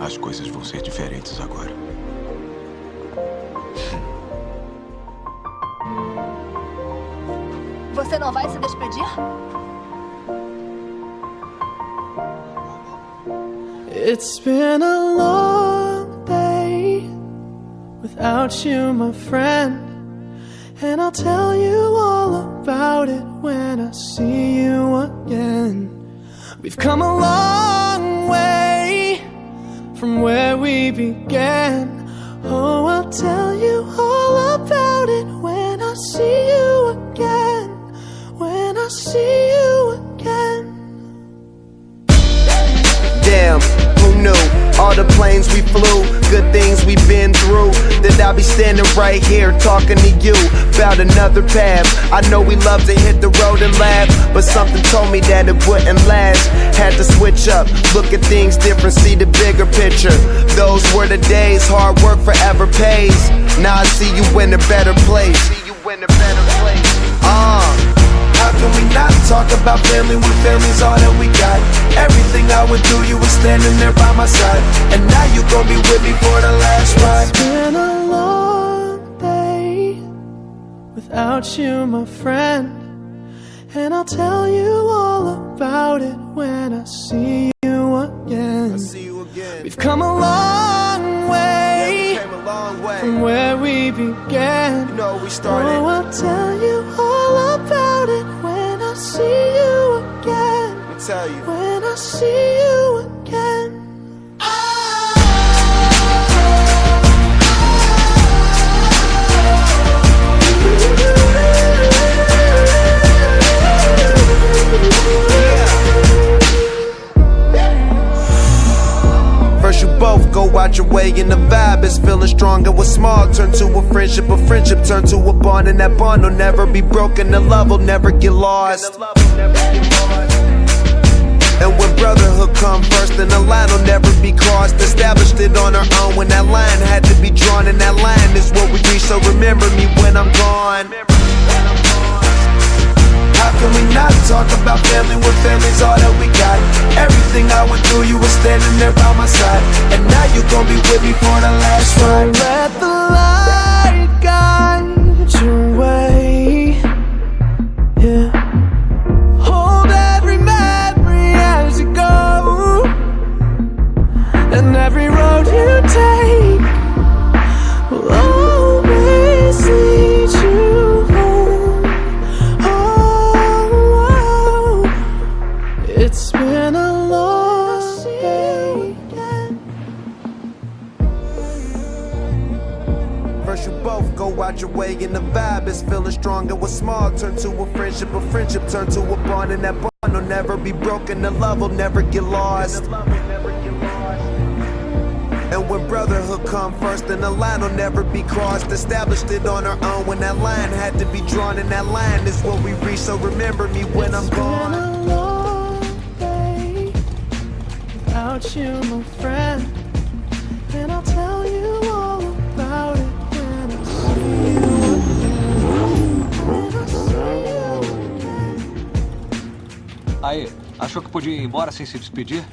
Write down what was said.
As coisas vão ser diferentes agora. Você não vai se despedir? It's been a long day without you, my friend, and I'll tell you all about it when I see you again. We've come a long way from where we began. Oh, I'll tell you all about it when I see you again. When I see you again. Damn, who knew? All the planes we flew, good things we've been through, that I'll be standing right here talking to you about another path. I know we love to hit the road and laugh, but something told me that it wouldn't last. Had to switch up, look at things different, see the bigger picture. Those were the days, hard work forever pays. Now I see you in a better place. How can we not talk about family when family's all that we got? Everything I went through, you were standing there by my side, and now you gon' be with me for the last ride. It's been a long day without you, my friend, and I'll tell you all about it when I see you again. We've come a long way, from where we began. You know we started. Oh, I'll tell you all about it when I see you again. Let me tell you. When I see you again. First you both go out your way and the vibe is feeling strong. And what's small turn to a friendship turn to a bond, and that bond will never be broken. The love will never get lost. And when brotherhood come first, then the line will never be crossed. Established it on our own when that line had to be drawn, and that line is what we reach. So remember me when I'm gone. How can we not talk about family when family's all that we got? Everything I went through, you were standing there by my side, and now you gon' be with me for the last ride. Let the light guide your way. Yeah. Hold every memory as you go, and every road you take will always lead you home. Oh, it's been a long day. First you both go out your way and the vibe is feeling strong. And what's small turn to a friendship turn to a bond, and that bond will never be broken. The love will never get lost. And when brotherhood come first, then the line will never be crossed. Established it on our own when that line had to be drawn, and that line is what we reach. So remember me when I'm gone. It's been a long day without you, my friend, and I'll tell you all about it when I see you again. When I see you again. Aí, achou que podia ir embora sem se despedir?